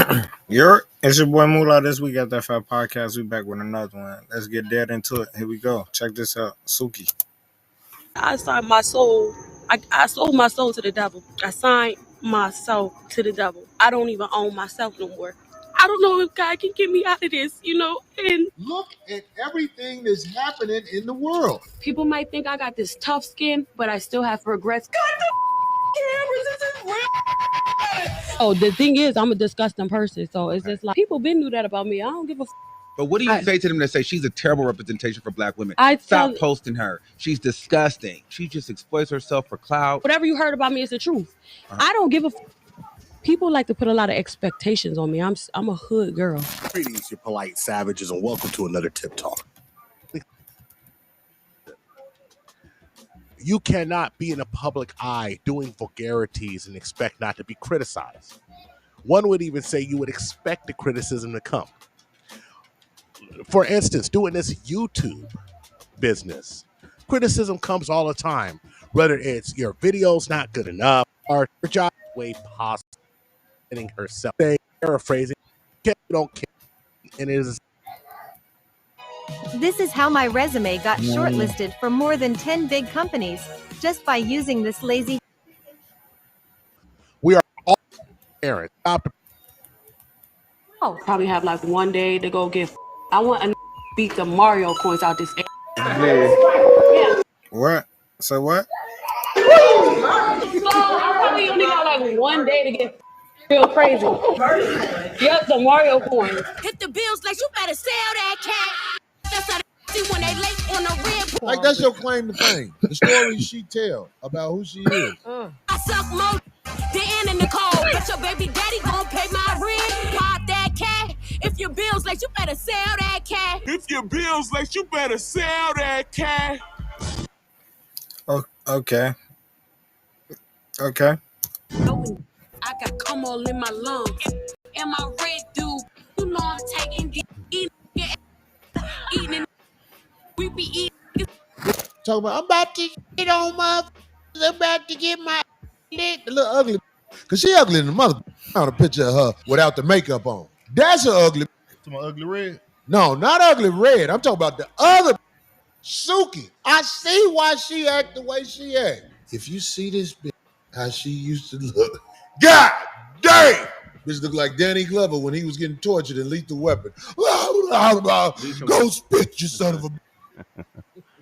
It's your boy Moolah. This week at that Fat Podcast. We back with another one. Let's get dead into it. Here we go. Check this out. Suki. I signed my soul. I sold my soul to the devil. I signed myself to the devil. I don't even own myself no more. I don't know if God can get me out of this, and look at everything that's happening in the world. People might think I got this tough skin, but I still have regrets. God, the cameras, this is real. Oh, the thing is, I'm a disgusting person, so it's just like, people been knew that about me. I don't give a But what do you say to them that say she's a terrible representation for black women? Stop posting her. She's disgusting. She just exploits herself for clout. Whatever you heard about me is the truth. I don't give a People like to put a lot of expectations on me. I'm a hood girl. Greetings, you polite savages, and welcome to another Tip Talk. You cannot be in the public eye doing vulgarities and expect not to be criticized. One would even say you would expect the criticism to come. For instance, doing this YouTube business, criticism comes all the time, whether it's your video's not good enough or your job way possible. Herself, paraphrasing, don't care, and it is. This is how my resume got shortlisted for more than 10 big companies just by using this lazy. We are all parents. I'll probably have like one day to go get. I want to beat the Mario coins out this. Yeah. What? So what? So I probably only got like one day to get. Feel crazy. Yep, the Mario coins. Hit the bills like you better sell that cat. That's how they see when they late on the red. Like that's your claim to fame. The story she tell about who she is. I suck more than Ann and Nicole, but your baby daddy gon' pay my rent. Pop that cat. If your bills late, you better sell that cat. If your bills late, you better sell that cat. Oh, okay. Okay. I got cum all in my lungs. And my red dude, you know I'm taking eating. We be eating. Talk about, I'm about to get on my, I'm about to get my lit. The little ugly, because she ugly in the mother. I found a picture of her without the makeup on. That's an ugly. To my ugly red? No, not ugly red. I'm talking about the other Suki. I see why she act the way she act. If you see this bitch, how she used to look. God damn! Bitch looked like Danny Glover when he was getting tortured in Lethal Weapon. Go spit, you son of a.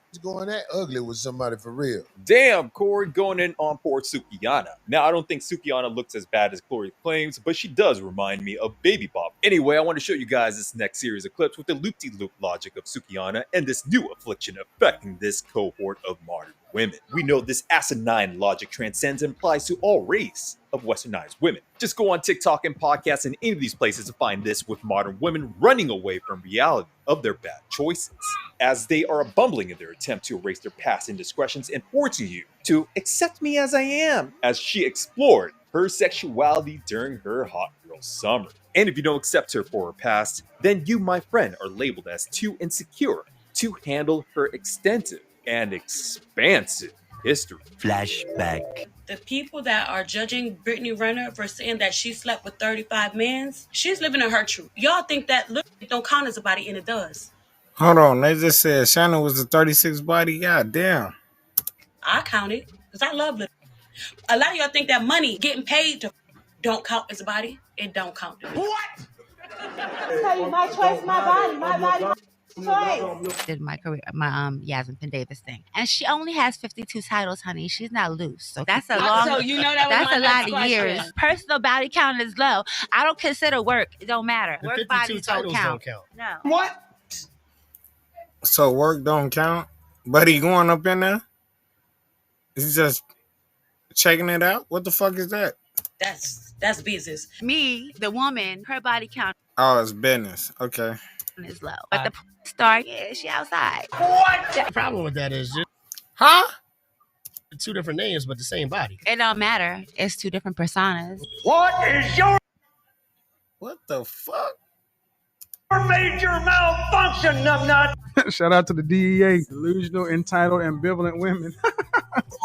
It's going that ugly with somebody for real. Damn, Corey going in on poor Sukihana. Now, I don't think Sukihana looks as bad as Corey claims, but she does remind me of Baby Bop. Anyway, I want to show you guys this next series of clips with the loop-de-loop logic of Sukihana and this new affliction affecting this cohort of modern women. We know this asinine logic transcends and applies to all race of westernized women. Just go on TikTok and podcasts and any of these places to find this with modern women running away from reality of their bad choices, as they are bumbling in their attempt to erase their past indiscretions and forcing you to accept me as I am, as she explored her sexuality during her hot girl summer. And if you don't accept her for her past, then you, my friend, are labeled as too insecure to handle her extensive and expansive history. Flashback. The people that are judging Brittany Renner for saying that she slept with 35 men, she's living in her truth. Y'all think that look don't count as a body, and it does. Hold on. They just said Shannon was the 36 body. God damn. I count it because I love it. A lot of y'all think that money getting paid to don't count as a body. It don't count. What? Tell you, my choice, my body, my body, my choice. Did my career, my Yasmin Davis thing, and she only has 52 titles, honey. She's not loose, so that's a long. So you know that was that's my a lot of question. years. Personal body count is low. I don't consider work. It don't matter. The Work 52 bodies don't titles count. don't count. No. What? So work don't count? But he going up in there? He's just checking it out? What the fuck is that? That's business. Me, the woman, her body count Oh, it's business. Okay. is low, but the star, yeah, she outside. What? The problem with that is just Huh? two different names, but the same body. It don't matter. It's two different personas. What is your What the fuck? major malfunction, numbnut? Shout out to the DEA, delusional, entitled, ambivalent women.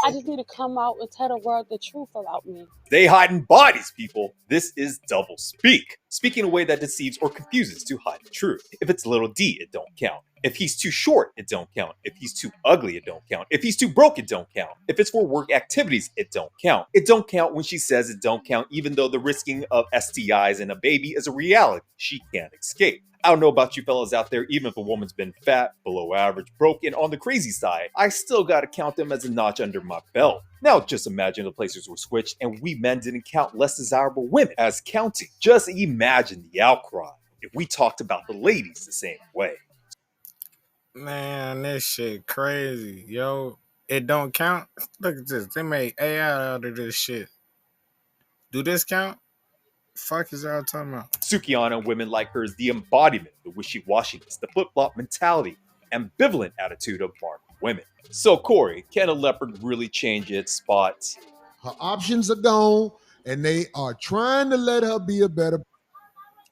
I just need to come out and tell the world the truth about me. They hiding bodies, people. This is double speak. Speaking in a way that deceives or confuses to hide the truth. If it's little d, it don't count. If he's too short, it don't count. If he's too ugly, it don't count. If he's too broke, it don't count. If it's for work activities, it don't count. It don't count when she says it don't count, even though the risking of STIs and a baby is a reality she can't escape. I don't know about you fellas out there, even if a woman's been fat, below average, broke, and on the crazy side, I still gotta count them as a notch under my belt. Now just imagine the places were switched and we men didn't count less desirable women as counting. Just imagine the outcry if we talked about the ladies the same way. Man, this shit crazy, yo. It don't count. Look at this. They made AI out of this shit. Do this count? Fuck is y'all talking about? Sukihana and women like her is the embodiment of the wishy-washiness, the flip-flop mentality, ambivalent attitude of modern women. So Corey, can a leopard really change its spots? Her options are gone, and they are trying to let her be a better.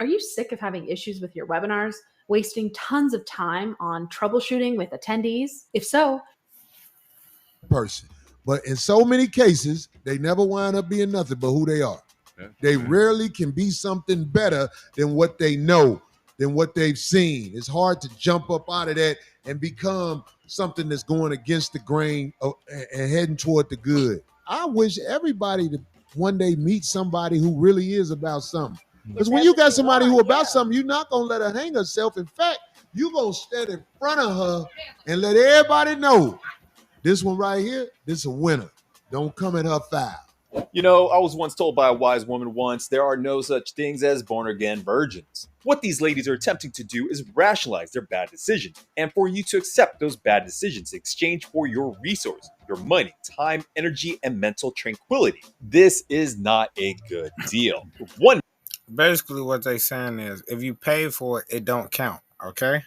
Are you sick of having issues with your webinars, wasting tons of time on troubleshooting with attendees? If so, person. But in so many cases, they never wind up being nothing but who they are. They rarely can be something better than what they know, than what they've seen. It's hard to jump up out of that and become something that's going against the grain and heading toward the good. I wish everybody to one day meet somebody who really is about something. Because when you got somebody who about something, you're not going to let her hang herself. In fact, you're going to stand in front of her and let everybody know, this one right here, this is a winner. Don't come at her foul. You know, I was once told by a wise woman once, there are no such things as born-again virgins. What these ladies are attempting to do is rationalize their bad decisions, and for you to accept those bad decisions in exchange for your resources, your money, time, energy, and mental tranquility. This is not a good deal. Basically what they saying is, if you pay for it, it don't count, okay?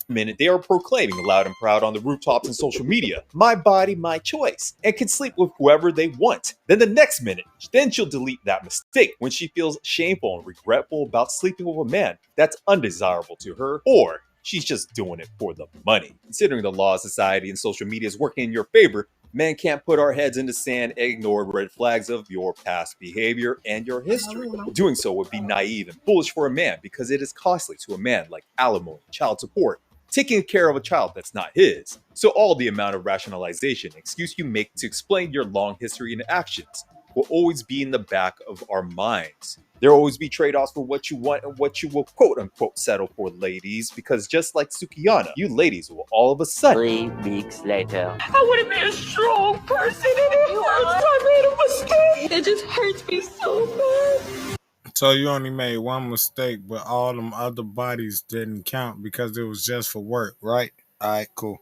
Minute they are proclaiming loud and proud on the rooftops and social media, my body, my choice, and can sleep with whoever they want. Then the next minute, then she'll delete that mistake when she feels shameful and regretful about sleeping with a man that's undesirable to her, or she's just doing it for the money. Considering the law of society and social media is working in your favor, men can't put our heads in the sand and ignore red flags of your past behavior and your history. Doing so would be naive and foolish for a man because it is costly to a man like alimony, child support, taking care of a child that's not his. So all the amount of rationalization and excuse you make to explain your long history and actions will always be in the back of our minds. There will always be trade-offs for what you want and what you will quote-unquote settle for, ladies, because just like Sukihana, you ladies will all of a sudden... 3 weeks later. I want to be a strong person, and it hurts. I made a mistake. It just hurts me so bad. So you only made one mistake, but all them other bodies didn't count because it was just for work, right? All right, cool.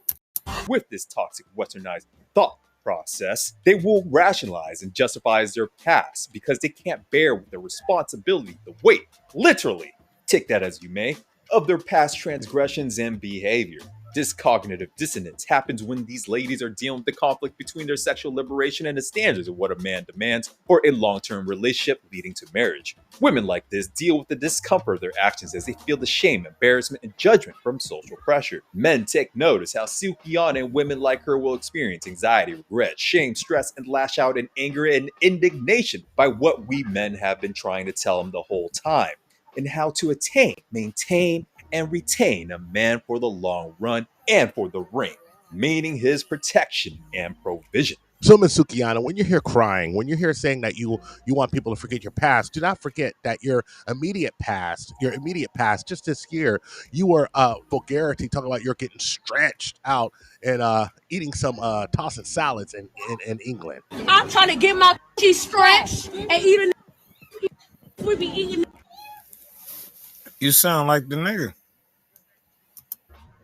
With this toxic westernized thought process, they will rationalize and justify their past because they can't bear with the responsibility, the weight, literally, take that as you may, of their past transgressions and behavior. This cognitive dissonance happens when these ladies are dealing with the conflict between their sexual liberation and the standards of what a man demands for a long-term relationship leading to marriage. Women like this deal with the discomfort of their actions as they feel the shame, embarrassment, and judgment from social pressure. Men take notice how Sukihana and women like her will experience anxiety, regret, shame, stress, and lash out in anger and indignation by what we men have been trying to tell them the whole time, and how to attain, maintain, and retain a man for the long run and for the ring, meaning his protection and provision. So, Ms. Sukihana, when you're here crying, when you're here saying that you want people to forget your past, do not forget that your immediate past, just this year, you were vulgarity, talking about you're getting stretched out and eating some tossing salads in England. I'm trying to get my stretched and eating. We be eating. You sound like the nigga.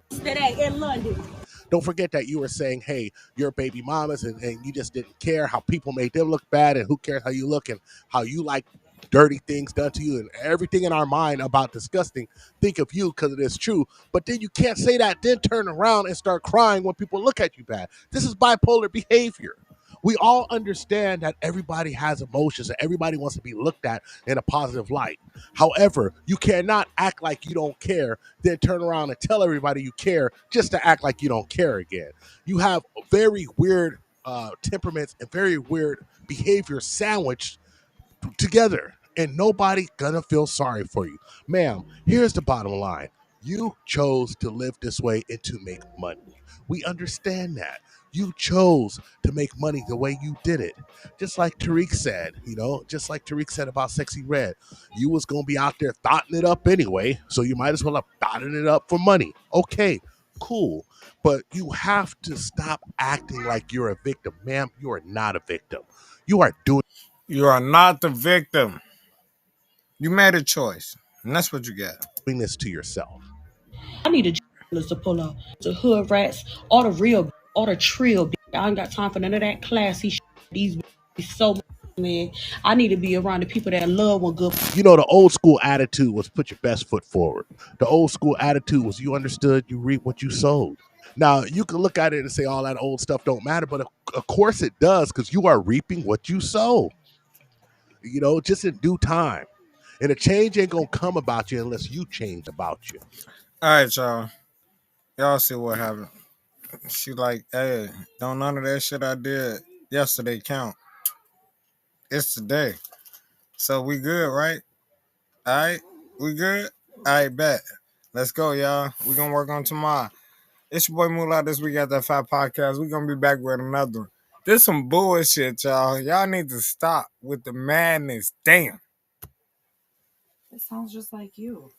Today in London. Don't forget that you were saying, hey, you're baby mamas and you just didn't care how people made them look bad and who cares how you look and how you like dirty things done to you and everything in our mind about disgusting. Think of you because it is true. But then you can't say that, then turn around and start crying when people look at you bad. This is bipolar behavior. We all understand that everybody has emotions and everybody wants to be looked at in a positive light. However, you cannot act like you don't care, then turn around and tell everybody you care just to act like you don't care again. You have very weird temperaments and very weird behavior sandwiched together, and nobody gonna feel sorry for you. Ma'am, here's the bottom line. You chose to live this way and to make money. We understand that. You chose to make money the way you did it. Just like Tariq said, just like Tariq said about Sexy Red. You was gonna be out there thotting it up anyway, so you might as well have thotted it up for money. Okay, cool. But you have to stop acting like you're a victim. Ma'am, you are not a victim. You are doing You are not the victim. You made a choice, and that's what you got. this to yourself. I need a journalist to pull up the hood rats, all the real, all the trill. I ain't got time for none of that classy shit. These so man. I need to be around the people that love one good. The old school attitude was put your best foot forward. The old school attitude was you understood, you reap what you sowed. Now, you can look at it and say all that old stuff don't matter, but of course it does, because you are reaping what you sow. Just in due time. And a change ain't going to come about you unless you change about you. All right, y'all. Y'all see what happened. She like, hey, don't none of that shit I did yesterday count. It's today. So we good, right? All right? We good? All right, bet. Let's go, y'all. We gonna work on tomorrow. It's your boy Moolah. This week at that Fat Podcast. We gonna be back with another one. This some bullshit, y'all. Y'all need to stop with the madness. Damn. It sounds just like you.